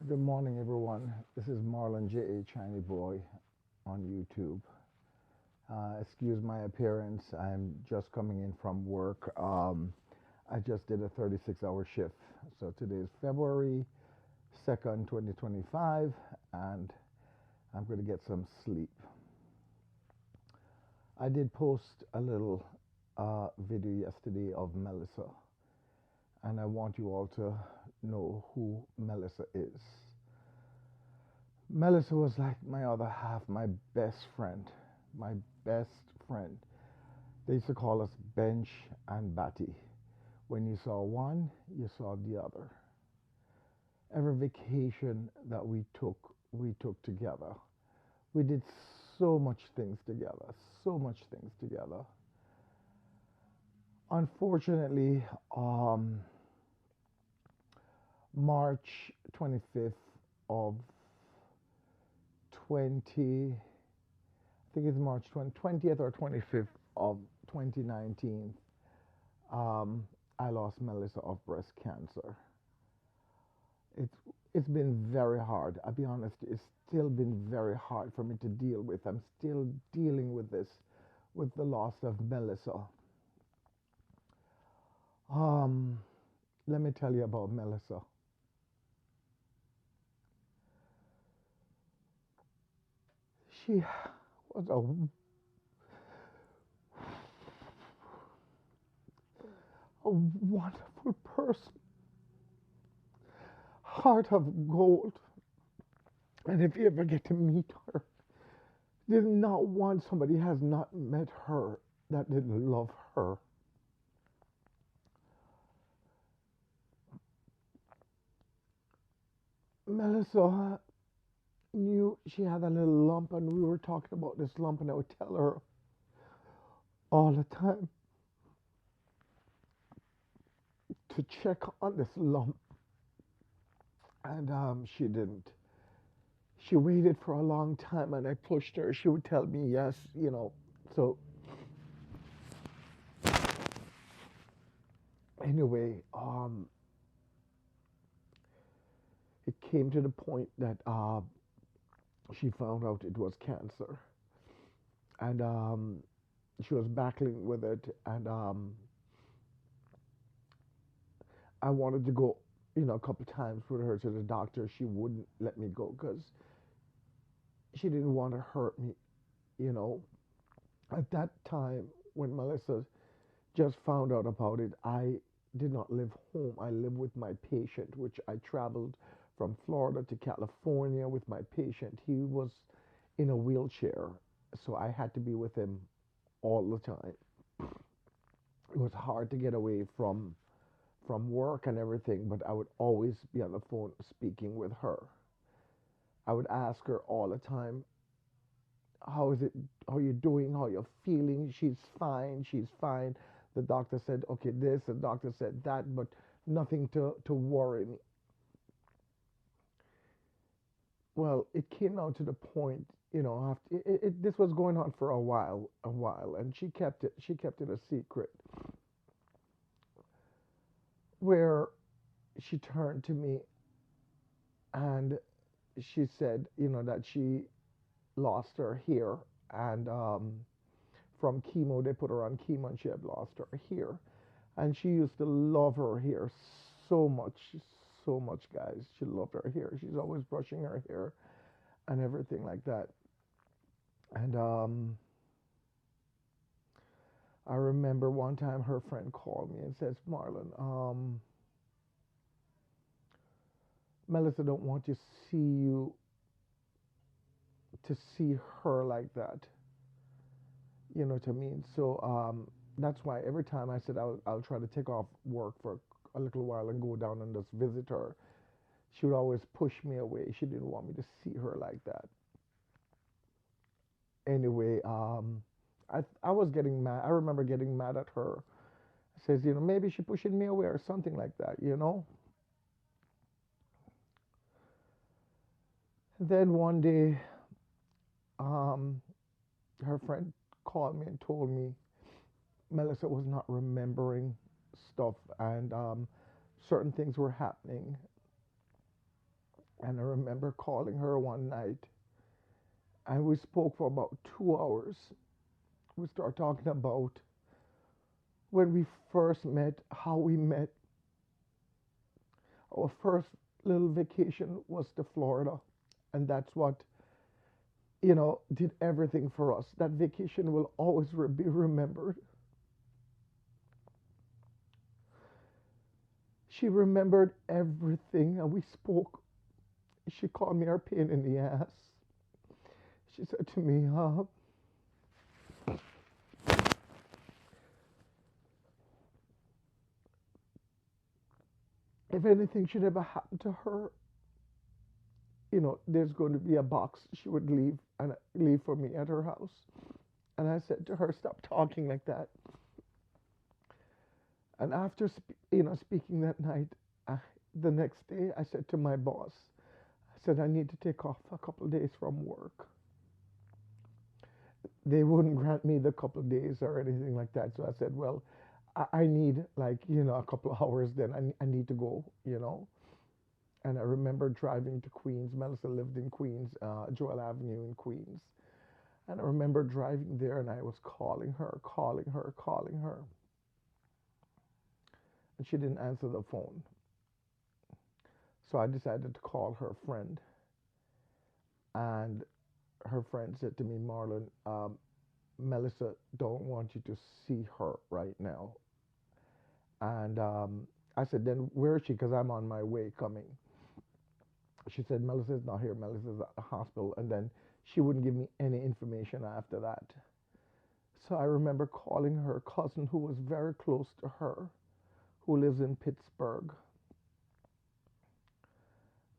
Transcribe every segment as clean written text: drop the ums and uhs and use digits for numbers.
Good morning, everyone. This is Marlon J.A. Chinese Boy on YouTube. Excuse my appearance. I'm just coming in from work. I just did a 36-hour shift. So today is February 2nd, 2025, and I'm going to get some sleep. I did post a little video yesterday of Melissa, and I want you all to know who Melissa is. Melissa was like my other half, my best friend. My best friend. They used to call us Bench and Batty. When you saw one, you saw the other. Every vacation that we took together. We did so much things together, so much things together. Unfortunately, March 25th of 20, I think it's March 20th or 25th of 2019, I lost Melissa of breast cancer. It's it's been very hard. I'll be honest, it's still been very hard for me to deal with. I'm still dealing with this, with the loss of Melissa. Um, Let me tell you about Melissa. She was a wonderful person, heart of gold. And if you ever get to meet her, there's not one somebody has not met her that didn't love her. Melissa knew she had a little lump, and we were talking about this lump, and I would tell her all the time to check on this lump, and she didn't. She waited for a long time, and I pushed her. She would tell me yes, you know. So anyway, it came to the point that she found out it was cancer, and she was battling with it, and I wanted to go, a couple times with her to the doctor. She wouldn't let me go because she didn't want to hurt me, you know. At that time, when Melissa just found out about it, I did not live home. I lived with my patient, which I traveled from Florida to California with my patient. He was in a wheelchair, so I had to be with him all the time. It was hard to get away from work and everything, but I would always be on the phone speaking with her. I would ask her all the time, how is it, how you doing, how you feeling? She's fine, she's fine. The doctor said, okay, this, the doctor said that, but nothing to worry me. Well, it came down to the point, after this was going on for a while, and she kept it a secret, where she turned to me and she said, that she lost her hair, and from chemo, they put her on chemo, and she had lost her hair, and she used to love her hair so much, so much, guys. She loved her hair. She's always brushing her hair and everything like that. And I remember one time her friend called me and says, Marlon, Melissa don't want to see you to see her like that. You know what I mean? So that's why every time I said I'll try to take off work for a little while and go down and just visit her, she would always push me away. She didn't want me to see her like that. Anyway, I was getting mad. I remember getting mad at her. Says, maybe she pushing me away or something like that. Then one day, um, her friend called me and told me Melissa was not remembering stuff, and certain things were happening, And I remember calling her one night, and we spoke for about 2 hours. We started talking about when we first met, how we met. Our first little vacation was to Florida, and that's what, did everything for us. That vacation will always be remembered. She remembered everything, and we spoke. She called me her pain in the ass. She said to me, if anything should ever happen to her, there's going to be a box she would leave for me at her house. And I said to her, stop talking like that. And after, speaking that night, the next day, I said to my boss, I said, I need to take off a couple of days from work. They wouldn't grant me the couple of days or anything like that. So I said, well, I need like, a couple of hours then. I need to go. And I remember driving to Queens. Melissa lived in Queens, Joel Avenue in Queens. And I remember driving there and I was calling her, calling her, calling her. And she didn't answer the phone. So I decided to call her friend. And her friend said to me, Marlon, Melissa don't want you to see her right now. And I said, then where is she? Because I'm on my way coming. She said, Melissa's not here. Melissa's at the hospital. And then she wouldn't give me any information after that. So I remember calling her cousin who was very close to her, who lives in Pittsburgh.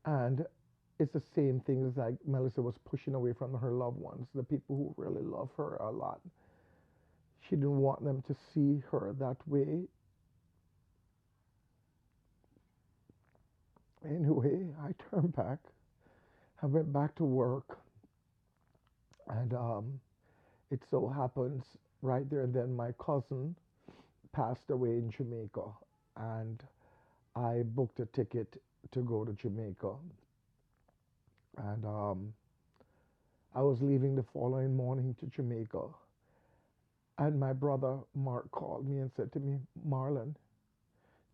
And it's the same thing as like Melissa was pushing away from her loved ones, the people who really love her a lot. She didn't want them to see her that way. Anyway, I turned back. I went back to work. And it so happens right there and then my cousin passed away in Jamaica. And I booked a ticket to go to Jamaica. And I was leaving the following morning to Jamaica. And my brother Mark called me and said to me, Marlon,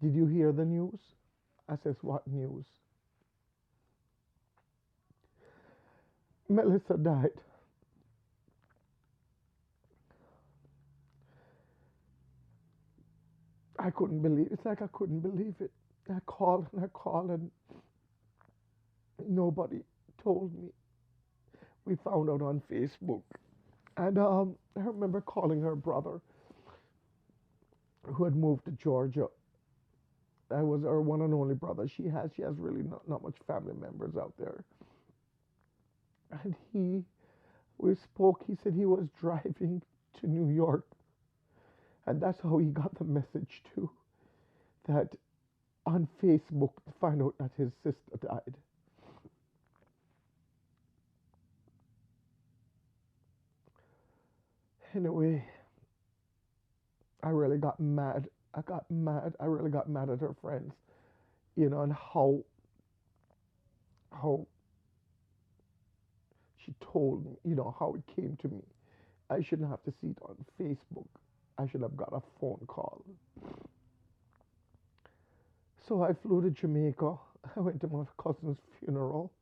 did you hear the news? I says, what news? Melissa died. I couldn't believe it. It's like I couldn't believe it. I called and nobody told me. We found out on Facebook. And I remember calling her brother who had moved to Georgia. I was her one and only brother. She has really not much family members out there. And we spoke. He said he was driving to New York. And that's how he got the message too. That on Facebook to find out that his sister died. Anyway, I really got mad. I got mad. I really got mad at her friends, and how she told me, how it came to me. I shouldn't have to see it on Facebook. I should have got a phone call. So I flew to Jamaica. I went to my cousin's funeral,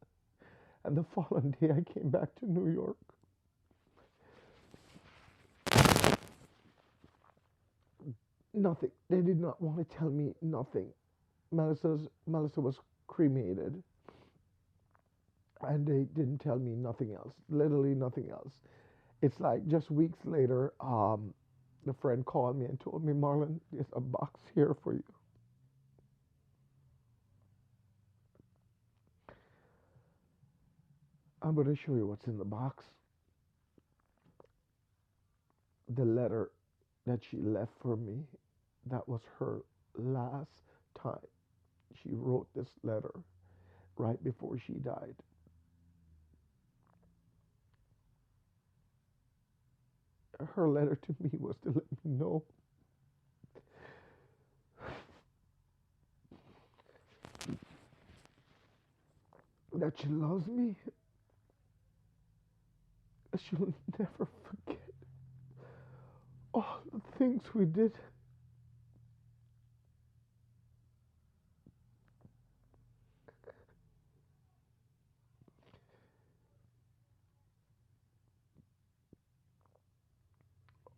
and the following day I came back to New York. Nothing. They did not want to tell me nothing. Melissa was cremated, and they didn't tell me nothing else. Literally nothing else. It's like just weeks later, the friend called me and told me, Marlon, there's a box here for you. I'm going to show you what's in the box. The letter that she left for me, that was her last time. She wrote this letter right before she died. Her letter to me was to let me know that she loves me. She'll never forget all the things we did.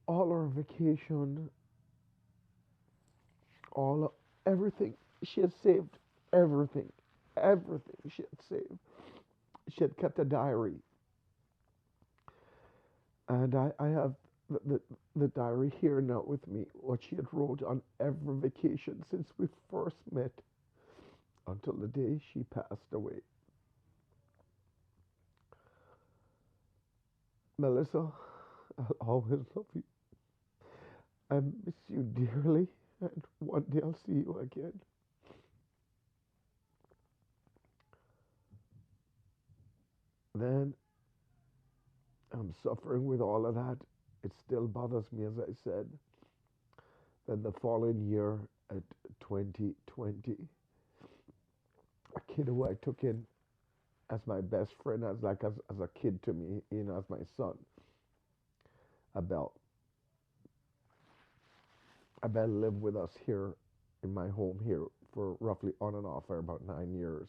All our vacation, all everything. She had saved everything, everything she had saved. She had kept a diary, and I have the diary here now with me. What she had wrote on every vacation since we first met until the day she passed away. Melissa, I'll always love you. I miss you dearly, and one day I'll see you again. Then I'm suffering with all of that. It still bothers me, as I said. Then the following year, at 2020, a kid who I took in as my best friend, as a kid to me, as my son, Abel. Abel lived with us here in my home here for roughly on and off for about 9 years.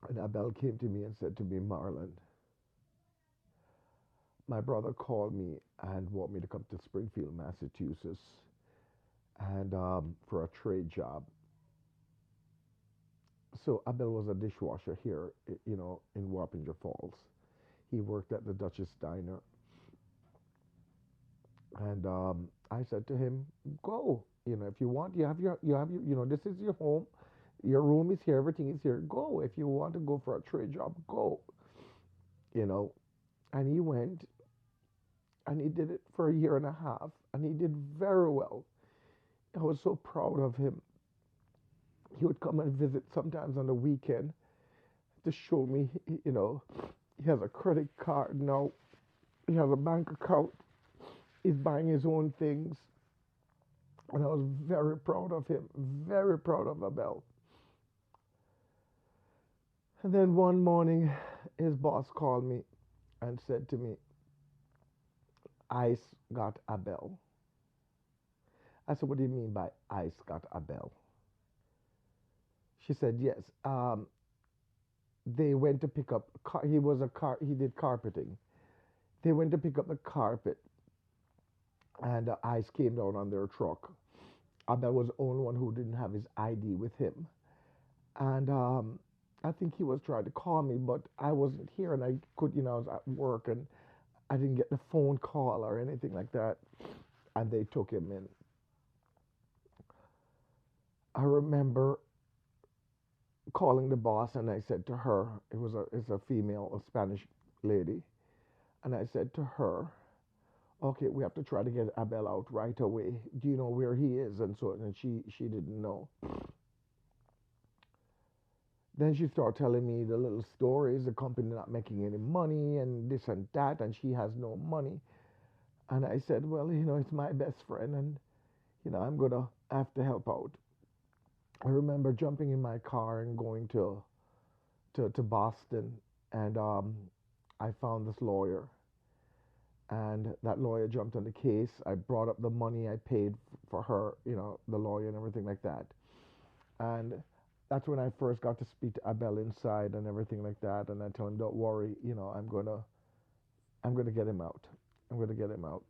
And Abel came to me and said to me, Marlon, my brother called me and wanted me to come to Springfield, Massachusetts, and for a trade job. So Abel was a dishwasher here, in Wappinger Falls. He worked at the Duchess Diner, and I said to him, "Go. If you want, you have your. This is your home. Your room is here. Everything is here. Go. If you want to go for a trade job, go." You know. And he went, and he did it for a year and a half, and he did very well. I was so proud of him. He would come and visit sometimes on the weekend to show me, he has a credit card now, he has a bank account, he's buying his own things. And I was very proud of him, very proud of Abel. And then one morning, his boss called me and said to me, Ice got Abel. I said, what do you mean by Ice got Abel? She said, yes. They went to pick up, he did carpeting. They went to pick up the carpet, and Ice came down on their truck. Abel was the only one who didn't have his ID with him. And I think he was trying to call me, but I wasn't here, and I was at work, and I didn't get the phone call or anything like that. And they took him in. I remember calling the boss, and I said to her, it's a female, a Spanish lady, and I said to her, okay, we have to try to get Abel out right away. Do you know where he is? And she didn't know. Then she started telling me the little stories, the company not making any money and this and that, and she has no money. And I said, well, it's my best friend, and I'm gonna have to help out. I remember jumping in my car and going to Boston, and I found this lawyer, and that lawyer jumped on the case. I brought up the money I paid for her, the lawyer and everything like that, and that's when I first got to speak to Abel inside and everything like that. And I told him, don't worry, I'm gonna get him out. I'm gonna get him out.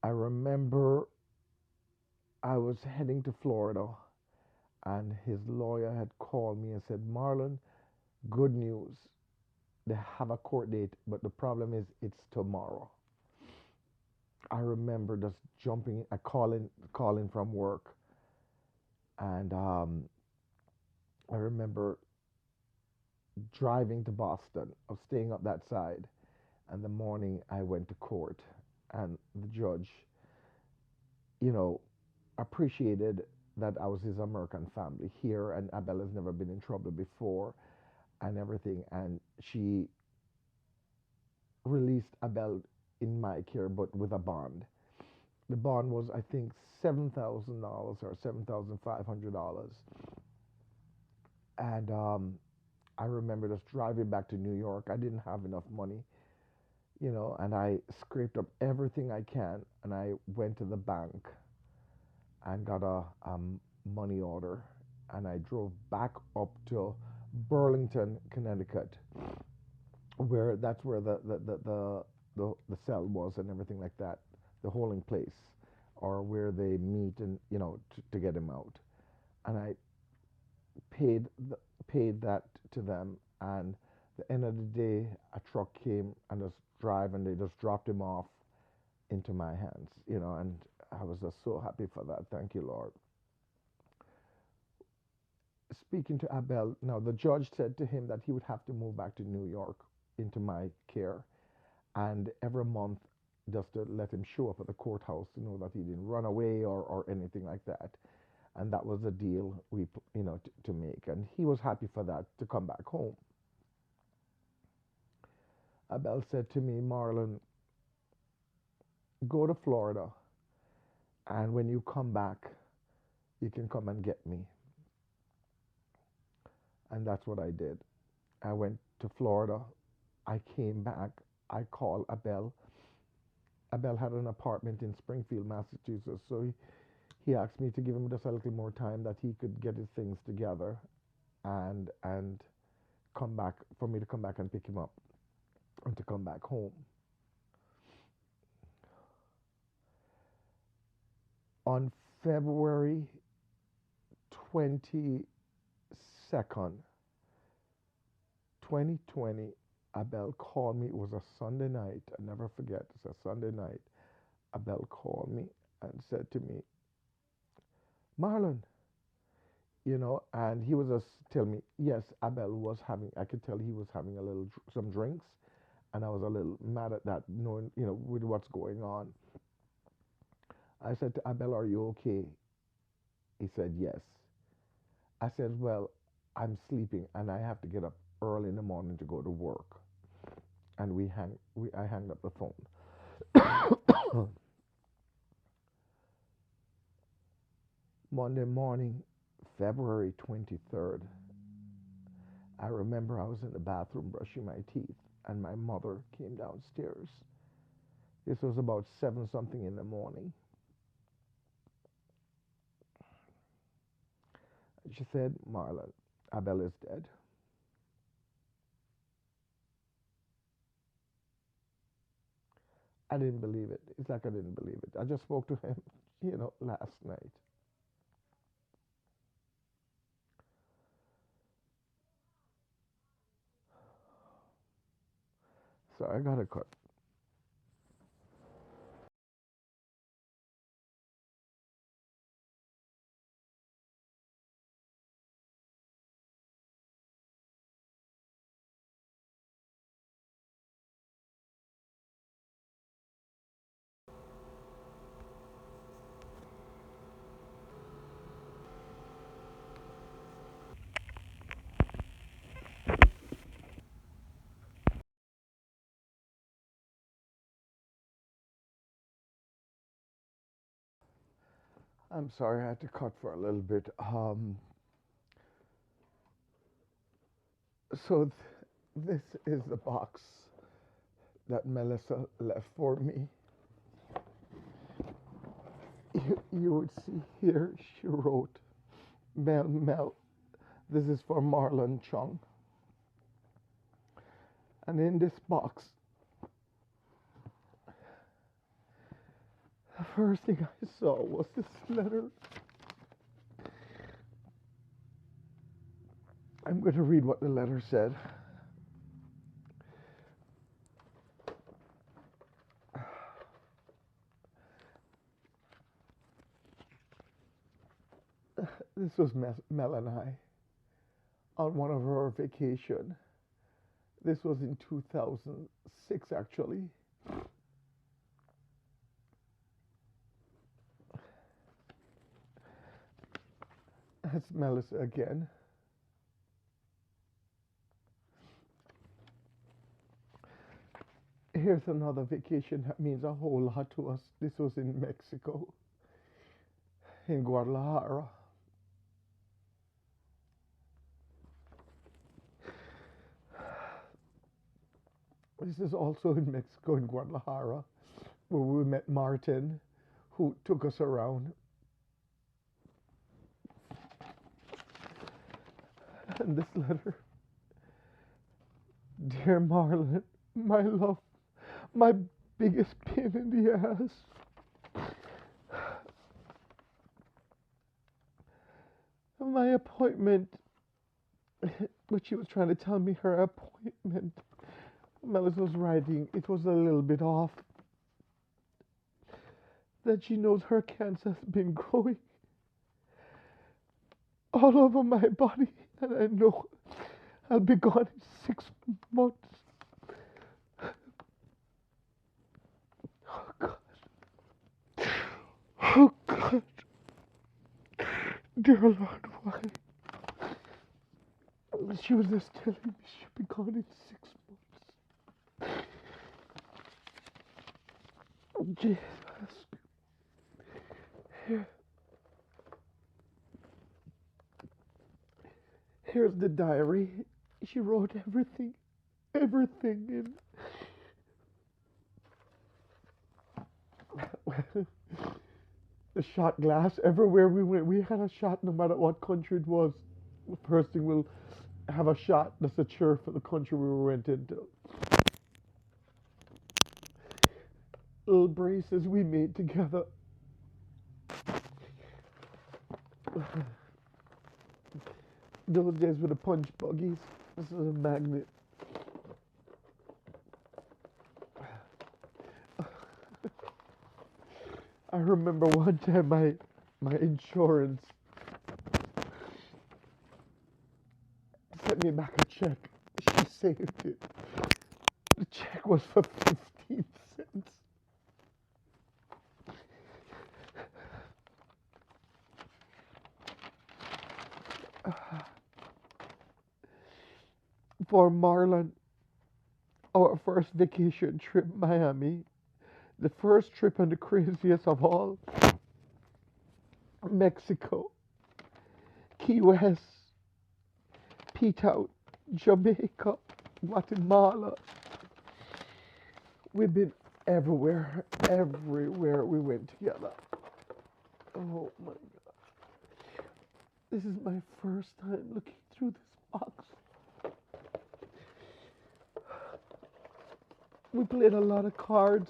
I remember I was heading to Florida, and his lawyer had called me and said, Marlon, good news. They have a court date, but the problem is it's tomorrow. I remember just jumping, calling from work, and I remember driving to Boston. I was staying up that side, and the morning I went to court, and the judge, you know, appreciated that I was his American family here, and Abel has never been in trouble before, and everything, and she released Abel in my care, but with a bond. The bond was, I think, $7,000 or $7,500. And I remember just driving back to New York. I didn't have enough money, and I scraped up everything I can, and I went to the bank and got a money order, and I drove back up to Burlington, Connecticut, where that's where the cell was and everything like that, the holding place, or where they meet and to get him out. And I paid the, paid that to them, and the end of the day, a truck came and just drive, and they just dropped him off into my hands, and I was just so happy for that. Thank you, Lord. Speaking to Abel, now the judge said to him that he would have to move back to New York into my care, and every month just to let him show up at the courthouse to know that he didn't run away or anything like that. And that was the deal to make. And he was happy for that to come back home. Abel said to me, Marlon, go to Florida, and when you come back, you can come and get me. And that's what I did. I went to Florida. I came back. I called Abel. Abel had an apartment in Springfield, Massachusetts, so he asked me to give him just a little more time that he could get his things together and come back for me to come back and pick him up and to come back home. On February 22nd, 2020, Abel called me. It was a Sunday night. I never forget. It's a Sunday night. Abel called me and said to me, Marlon, and he was just tell me, yes, Abel was having, I could tell he was having a little, some drinks, and I was a little mad at that, knowing, with what's going on. I said to Abel, are you okay? He said, yes. I said, well, I'm sleeping and I have to get up early in the morning to go to work. And I hung up the phone. Monday morning, February 23rd, I remember I was in the bathroom brushing my teeth, and my mother came downstairs. This was about 7 something in the morning. She said, Marlon, Abel is dead. I didn't believe it. It's like I didn't believe it. I just spoke to him, last night. So I got a cut. I'm sorry I had to cut for a little bit. So this is the box that Melissa left for me. You would see here she wrote, Mel, this is for Marlon Chung. And in this box, the first thing I saw was this letter. I'm going to read what the letter said. This was Mel and I on one of our vacation. This was in 2006, actually. That's Melissa again. Here's another vacation that means a whole lot to us. This was in Mexico, in Guadalajara. This is also in Mexico, in Guadalajara, where we met Martin, who took us around. And this letter: Dear Marlon, my love, my biggest pain in the ass. My appointment, but she was trying to tell me her appointment. Melis was writing, it was a little bit off. That she knows her cancer has been growing all over my body, and I know I'll be gone in 6 months. Oh God. Oh God. Dear Lord, why? She was just telling me she'll be gone in 6 months. Jesus. Here, here's the diary. She wrote everything, everything in. The shot glass, everywhere we went, we had a shot no matter what country it was. The first thing we'll have a shot. That's a cheer for the country we went into. Little braces we made together. Those days with the punch buggies. This is a magnet. I remember one time my insurance sent me back a check. She saved it. The check was for 15 cents. For Marlon, our first vacation trip, Miami. The first trip and the craziest of all, Mexico, Key West, P-Town, Jamaica, Guatemala. We've been everywhere, everywhere we went together. Oh my God. This is my first time looking through this box. We played a lot of cards.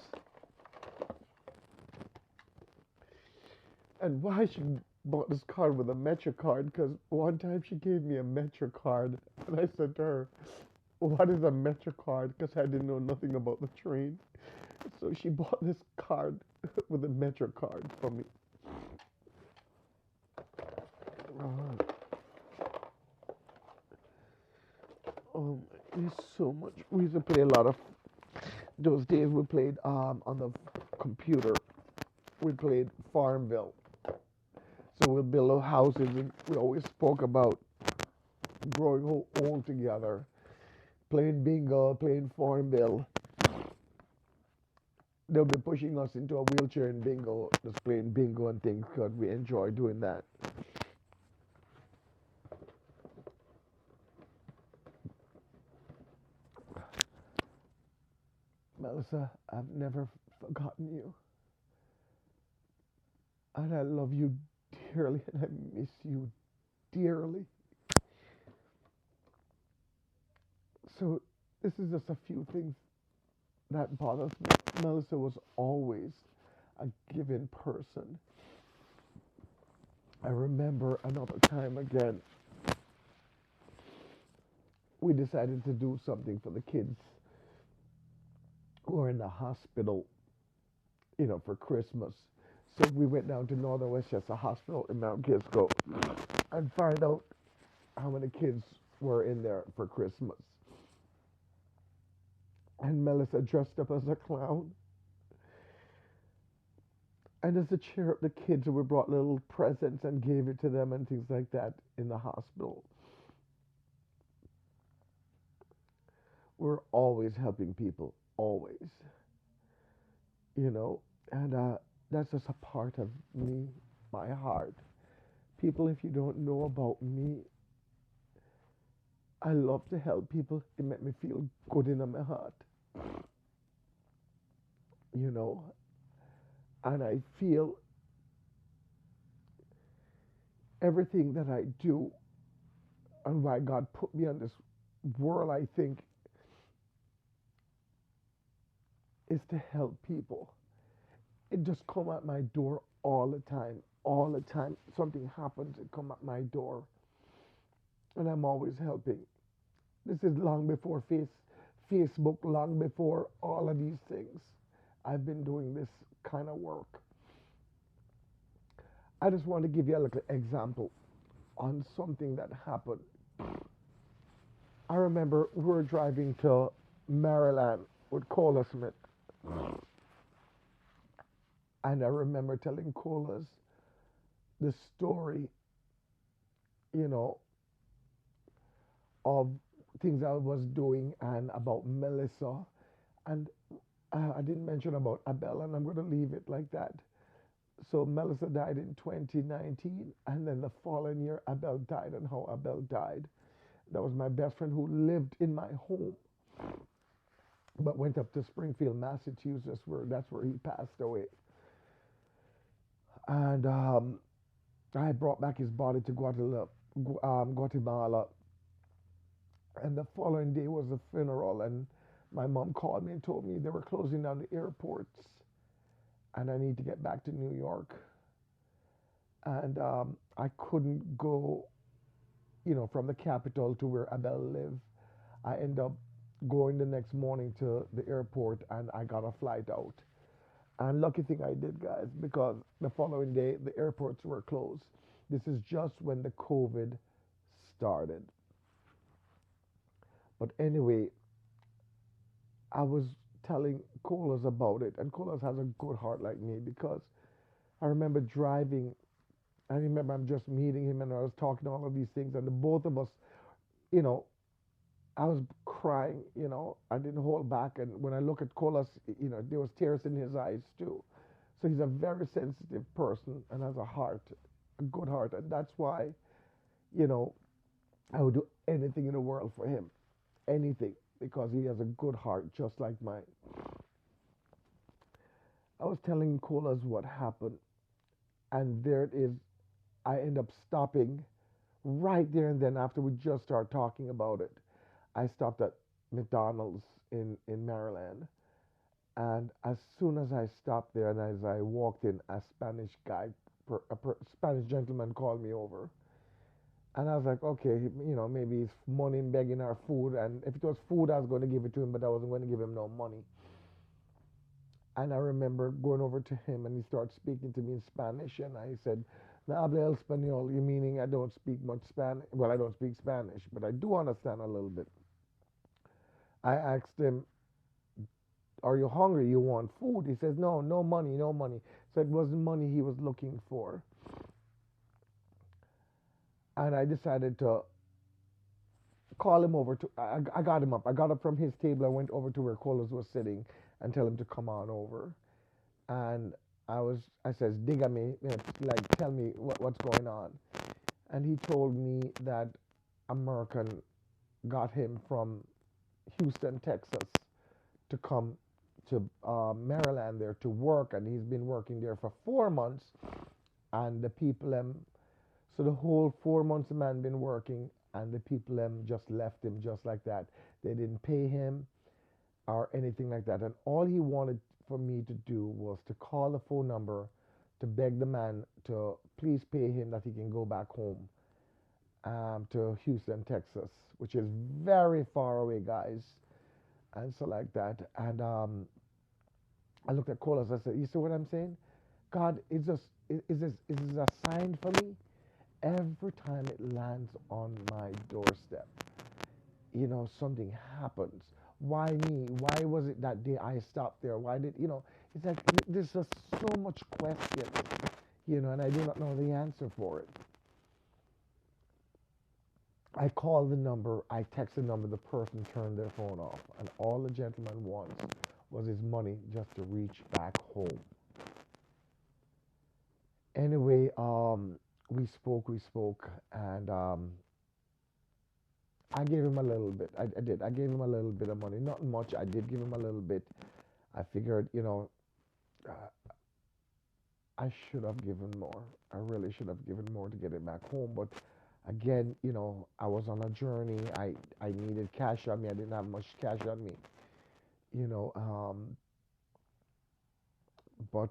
And why she bought this card with a Metro card, because one time she gave me a Metro card, and I said to her, what is a Metro card? Because I didn't know nothing about the train. So she bought this card with a Metro card for me. There's so much. We used to play a lot of, those days we played on the computer. We played Farmville. So we'd build little houses, and we always spoke about growing old together, playing bingo, playing Farmville. They'll be pushing us into a wheelchair in bingo, just playing bingo and things, because we enjoy doing that. Melissa, I've never forgotten you. And I love you dearly, and I miss you dearly. So this is just a few things that bothers me. Melissa was always a giving person. I remember another time again, we decided to do something for the kids who were in the hospital, for Christmas. So we went down to Northern Westchester Hospital in Mount Kisco and find out how many kids were in there for Christmas. And Melissa dressed up as a clown. And as to cheer up the kids, we brought little presents and gave it to them and things like that in the hospital. We're always helping people, always. And that's just a part of me, my heart. People, if you don't know about me, I love to help people. It makes me feel good in my heart. you know, and I feel everything that I do and why God put me on this world, I think, is to help people. It just come at my door all the time. All the time, something happens, it come at my door, and I'm always helping. This is long before Facebook, long before all of these things. I've been doing this kind of work. I just want to give you a little example on something that happened. I remember we were driving to Maryland with Cola Smith, and I remember telling Colas the story, you know, of things I was doing and about Melissa. And I didn't mention about Abel, and I'm going to leave it like that. So Melissa died in 2019, and then the following year, Abel died, and how Abel died. That was my best friend who lived in my home, but went up to Springfield, Massachusetts, where that's where he passed away. And I brought back his body to Guatemala, and the following day was the funeral. And my mom called me and told me they were closing down the airports, and I need to get back to New York. And I couldn't go, from the capital to where Abel lived. I ended up going the next morning to the airport, and I got a flight out. And lucky thing I did, guys, because the following day the airports were closed. This is just when the COVID started. But anyway, I was telling Colas about it, and Colas has a good heart like me because I remember driving. I remember I'm just meeting him, and I was talking all of these things, and the both of us, you know, I was crying. I didn't hold back, and when I look at Colas, there was tears in his eyes too. So he's a very sensitive person and has a heart, a good heart, and that's why, you know, I would do anything in the world for him, anything, because he has a good heart just like mine. I was telling Colas what happened, and there it is. I end up stopping right there and then after we just started talking about it. I stopped at McDonald's in Maryland, and as soon as I stopped there and as I walked in, a Spanish guy, Spanish gentleman called me over. And I was like, okay, maybe it's money begging or food. And if it was food, I was going to give it to him, but I wasn't going to give him no money. And I remember going over to him, and he started speaking to me in Spanish. And I said, "No habla el español," you meaning I don't speak much Spanish. Well, I don't speak Spanish, but I do understand a little bit. I asked him, "Are you hungry? You want food?" He says, "No, no money, no money." So it wasn't money he was looking for. And I decided to call him over to. I got him up. I got up from his table. I went over to where Colas was sitting and tell him to come on over. And I says, "Dígame, like tell me what's going on." And he told me that American got him from Houston, Texas, to come to Maryland there to work, and he's been working there for 4 months. And the people so the whole 4 months the man been working, and the people just left him just like that. They didn't pay him or anything like that. And all he wanted for me to do was to call the phone number to beg the man to please pay him that he can go back home to Houston, Texas, which is very far away, guys. And so like that. And I looked at Colas. I said, "You see what I'm saying? God, is this a sign for me? Every time it lands on my doorstep, something happens. Why me? Why was it that day I stopped there? Why did, it's like there's just so much questions, and I do not know the answer for it. I called the number, I texted the number, the person turned their phone off, and all the gentleman wants was his money just to reach back home. Anyway, we spoke, and I gave him a little bit. I did. I gave him a little bit of money. Not much. I did give him a little bit. I figured, uh, I should have given more. I really should have given more to get it back home. But again, I was on a journey. I needed cash on me. I didn't have much cash on me. You know, but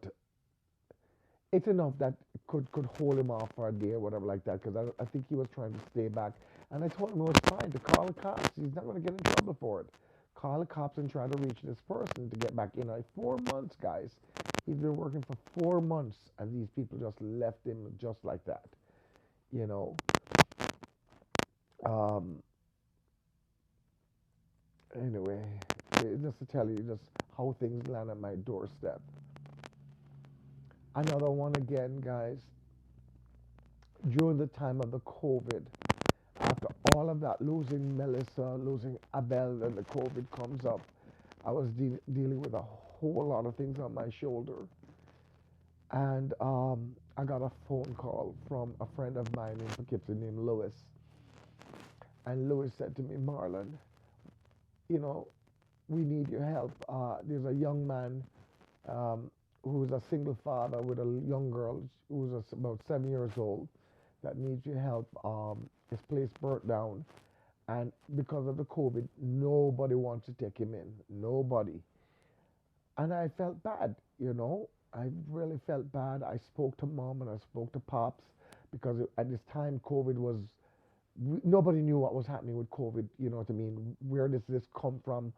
it's enough that could hold him off for a day or whatever like that. Because I think he was trying to stay back. And I told him it was fine to call the cops. He's not going to get in trouble for it. Call the cops and try to reach this person to get back. 4 months, guys. He's been working for 4 months, and these people just left him just like that. You know. Um, anyway, just to tell you just how things land at my doorstep. Another one again, guys. During the time of the COVID, after all of that, losing Melissa, losing Abel, and the COVID comes up, I was dealing with a whole lot of things on my shoulder. And I got a phone call from a friend of mine in Poughkeepsie named Lewis. And Lewis said to me, Marlon, you know, we need your help. There's a young man um, who's a single father with a young girl who's about 7 years old that needs your help. His place burnt down, and because of the COVID, nobody wants to take him in. Nobody. And I felt bad, I really felt bad. I spoke to mom and I spoke to pops because at this time, COVID was, nobody knew what was happening with COVID. You know what I mean? Where does this come from?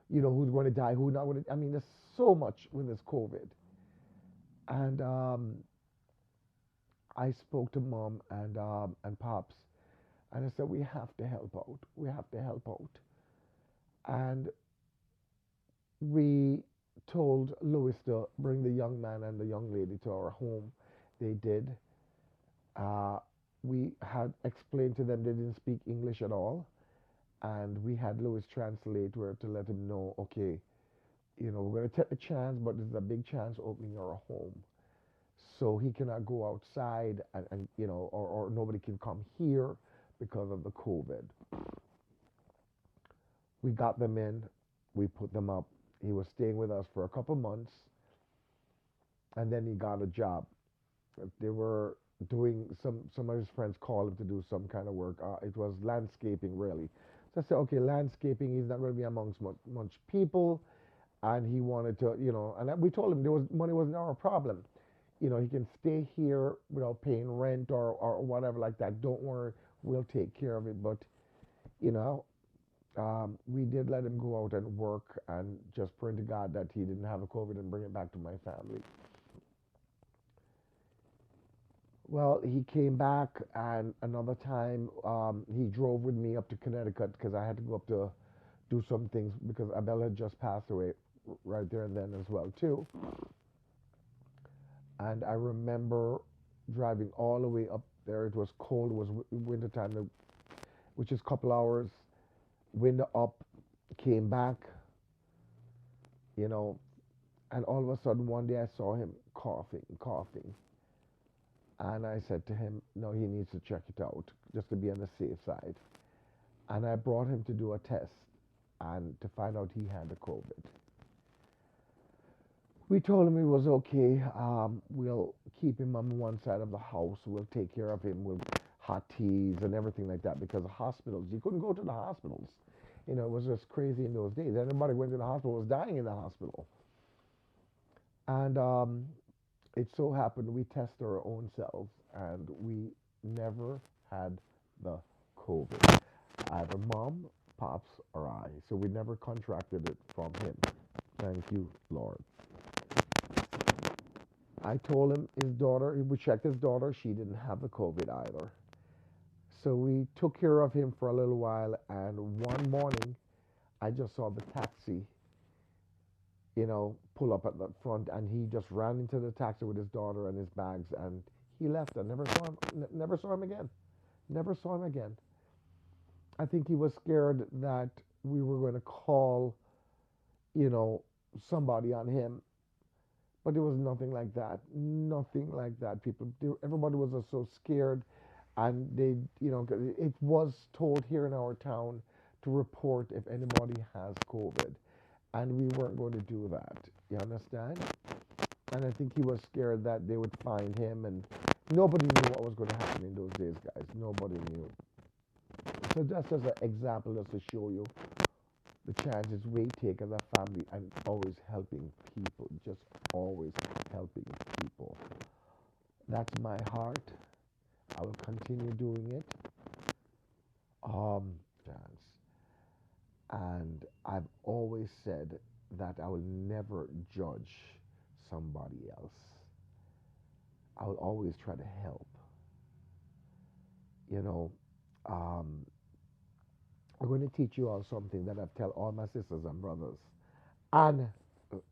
Who's going to die, who's not going to. I mean, there's so much with this COVID. And I spoke to mom and pops, and I said, we have to help out. We have to help out. And we told Louis to bring the young man and the young lady to our home. They did. Uh, we had explained to them they didn't speak English at all, and we had Louis translate where to let him know, okay, we're going to take a chance, but this is a big chance opening our home. So he cannot go outside and or nobody can come here because of the COVID. We got them in, we put them up. He was staying with us for a couple months, and then he got a job. They were doing some of his friends called him to do some kind of work. It was landscaping, really. So I said, okay, landscaping. He's not going to be amongst much people, and he wanted to, and we told him money wasn't our problem. He can stay here without paying rent or whatever like that. Don't worry, we'll take care of it. But you know, we did let him go out and work and just pray to God that he didn't have a COVID and bring it back to my family. Well, he came back, and another time he drove with me up to Connecticut because I had to go up to do some things because Abel had just passed away right there and then as well too. And I remember driving all the way up there. It was cold. It was winter time, which is a couple hours. Window up, came back, you know, and all of a sudden one day I saw him coughing, coughing. And I said to him, no, he needs to check it out just to be on the safe side. And I brought him to do a test and to find out he had the COVID. We told him it was okay. We'll keep him on one side of the house. We'll take care of him. We'll hot teas and everything like that because the hospitals, you couldn't go to the hospitals. It was just crazy in those days. Everybody went to the hospital was dying in the hospital. And it so happened we tested our own selves and we never had the COVID. Either mom, pops, or I. So we never contracted it from him. Thank you, Lord. I told him his daughter, we checked his daughter, she didn't have the COVID either. So we took care of him for a little while, and one morning I just saw the taxi, pull up at the front, and he just ran into the taxi with his daughter and his bags, and he left. I never saw him, never saw him again. Never saw him again. I think he was scared that we were going to call, you know, somebody on him. But it was nothing like that. Nothing like that. Everybody was just so scared, and it was told here in our town to report if anybody has COVID, and we weren't going to do that. You understand? And I think he was scared that they would find him, and nobody knew what was going to happen in those days, guys. Nobody knew. So that's just an example, just to show you the chances we take as a family and always helping people, just always helping people. That's my heart. I will continue doing it. Chance. And I've always said that I will never judge somebody else. I will always try to help. You know, um, I'm going to teach you all something that I've tell all my sisters and brothers and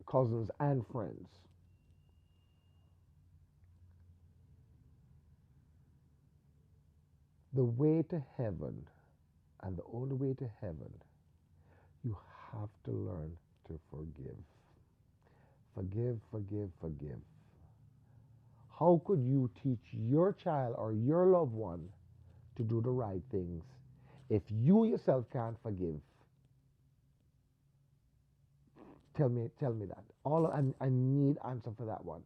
cousins and friends. The way to heaven and the only way to heaven, you have to learn to forgive. Forgive, forgive, forgive. How could you teach your child or your loved one to do the right things if you yourself can't forgive? Tell me that. I need answer for that one.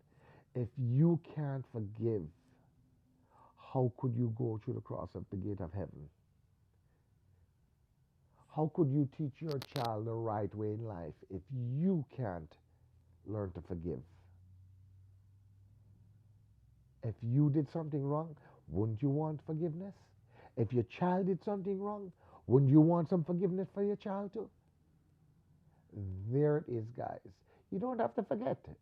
If you can't forgive, how could you go through the cross of the gate of heaven? How could you teach your child the right way in life if you can't learn to forgive? If you did something wrong, wouldn't you want forgiveness? If your child did something wrong, wouldn't you want some forgiveness for your child too? There it is, guys. You don't have to forget it,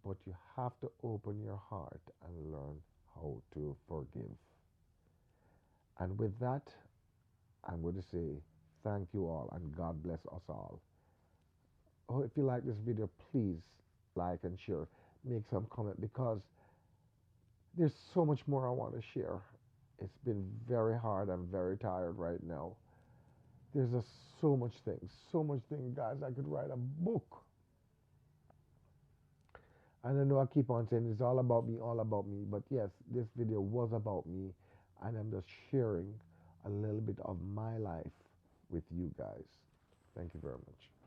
but you have to open your heart and learn how to forgive. And with that, I'm going to say thank you all and God bless us all. Oh, if you like this video, please like and share. Make some comment because there's so much more I want to share. It's been very hard. I'm very tired right now. There's just so much things, guys. I could write a book. And I know I keep on saying it's all about me. But yes, this video was about me, and I'm just sharing a little bit of my life with you guys. Thank you very much.